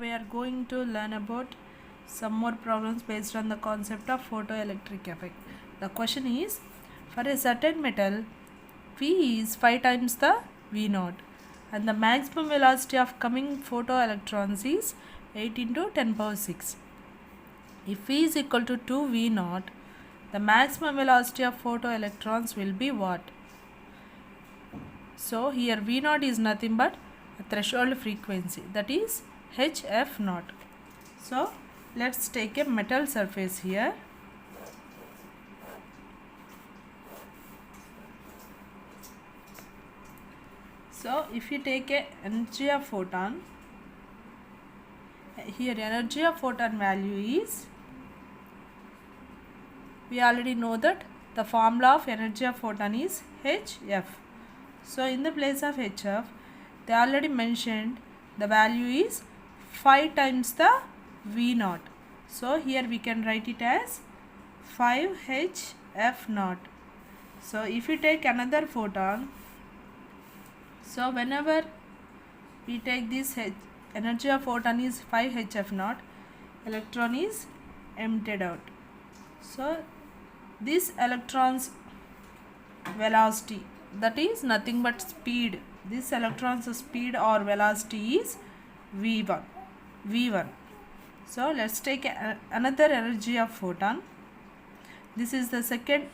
We are going to learn about some more problems based on the concept of photoelectric effect. The question is, for a certain metal, V is 5 times the V0 and the maximum velocity of coming photoelectrons is 8 into 10 power 6. If V is equal to 2 V0, the maximum velocity of photoelectrons will be what? So here V0 is nothing but a threshold frequency, that is HF0. So let's take a metal surface here. So if you take a energy of photon, here energy of photon value is, we already know that the formula of energy of photon is HF. So in the place of HF, they already mentioned the value is 5 times the V0. So here we can write it as 5HF0. So if you take another photon, so whenever we take this energy of photon is 5HF0, electron is emitted out. So this electron's velocity, that is nothing but speed. This electron's speed or velocity is V1. So let's take another energy of photon. This is the second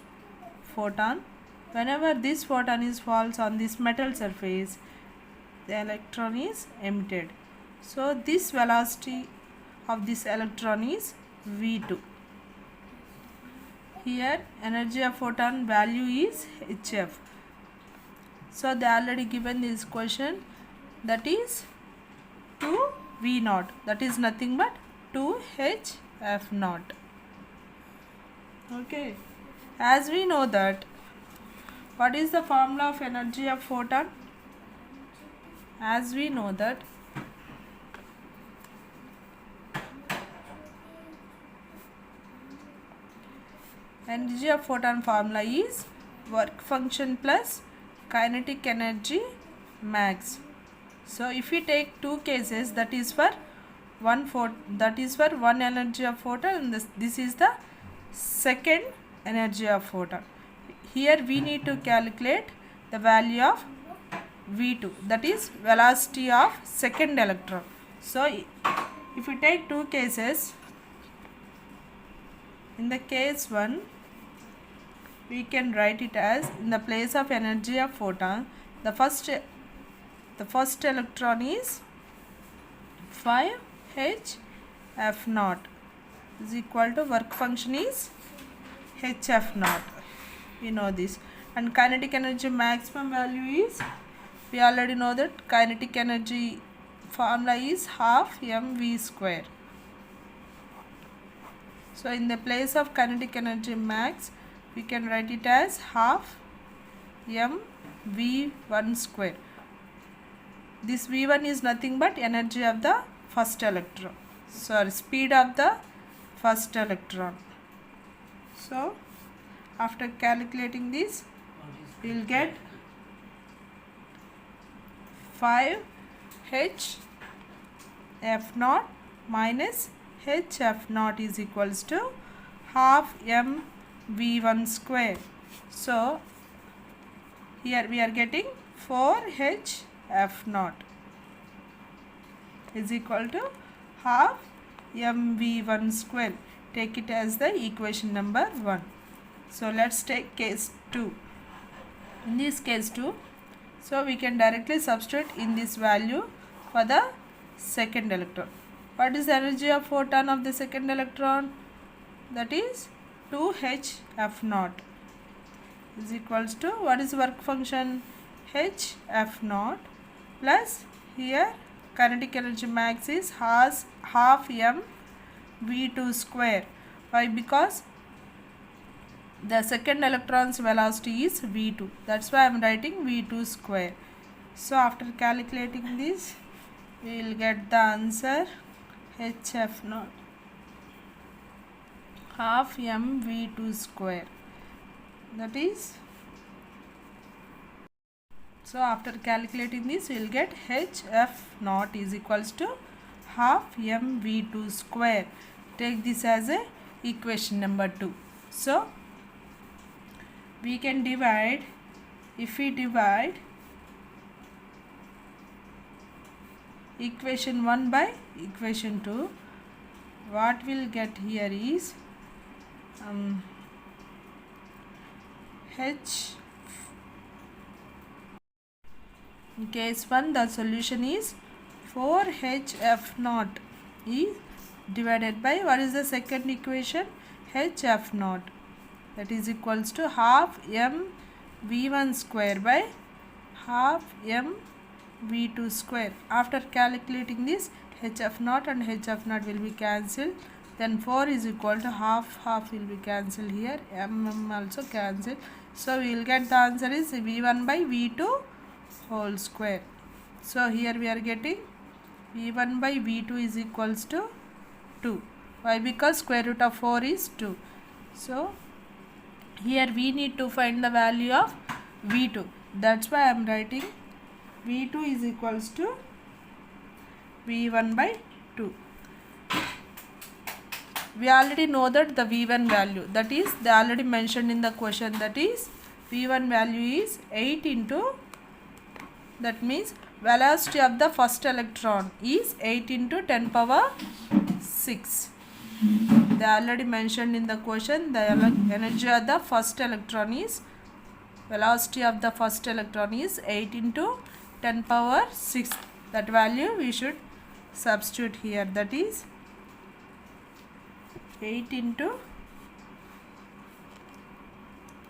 photon. Whenever this photon falls on this metal surface, the electron is emitted. So this velocity of this electron is V2. Here energy of photon value is HF. So they already given this question, that is 2 V0, that is nothing but 2HF0. Okay, as we know that, what is the formula of energy of photon? As we know that energy of photon formula is work function plus kinetic energy max. So if we take two cases, that is for one energy of photon, and this is the second energy of photon. Here we need to calculate the value of V2, that is velocity of second electron. So if we take two cases, in the case 1, we can write it as, in the place of energy of photon, the first electron is 5HF0 is equal to work function is HF0. We know this. And kinetic energy maximum value is, we already know that kinetic energy formula is half mv square. So in the place of kinetic energy max, we can write it as half mv1 square. This v1 is nothing but energy of the first electron, speed of the first electron. So after calculating this, we will get 5HF0 minus HF0 is equals to half mv1 square. So here we are getting 4HF0 is equal to half mv1 square. Take it as the equation number 1. So let's take case 2. In this case 2, so we can directly substitute in this value for the second electron. What is the energy of photon of the second electron? That is 2HF0 is equals to, what is work function? HF0 plus, here kinetic energy max is half mv2 square. Why? Because the second electron's velocity is V2. That's why I am writing V2 square. So after calculating this, we will get the answer HF0 half mv2 square. That is, so after calculating this, we will get HF0 is equals to half mv2 square. Take this as a equation number 2. So we can divide, if we divide equation 1 by equation 2, what we'll get here is h. In case 1, the solution is 4hf0 is divided by, what is the second equation? hf0, that is equals to half mv1 square by half mv2 square. After calculating this, hf0 and hf0 will be cancelled. Then 4 is equal to half will be cancelled here, also cancelled. So we will get the answer is v1 by v2 whole square. So here we are getting v1 by v2 is equals to 2. Why? Because square root of 4 is 2. So here we need to find the value of v2. That's why I am writing v2 is equals to v1 by 2. We already know that the v1 value, that is they already mentioned in the question, that is v1 value is 8 into, that means velocity of the first electron is 8 into 10 power 6. They already mentioned in the question the energy of the first electron is, velocity of the first electron is 8 into 10 power 6. That value we should substitute here, that is 8 into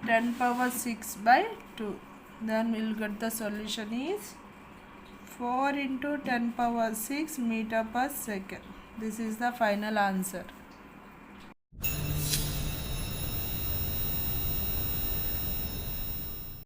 10 power 6 by 2. Then we will get the solution is 4 into 10 power 6 meter per second. This is the final answer.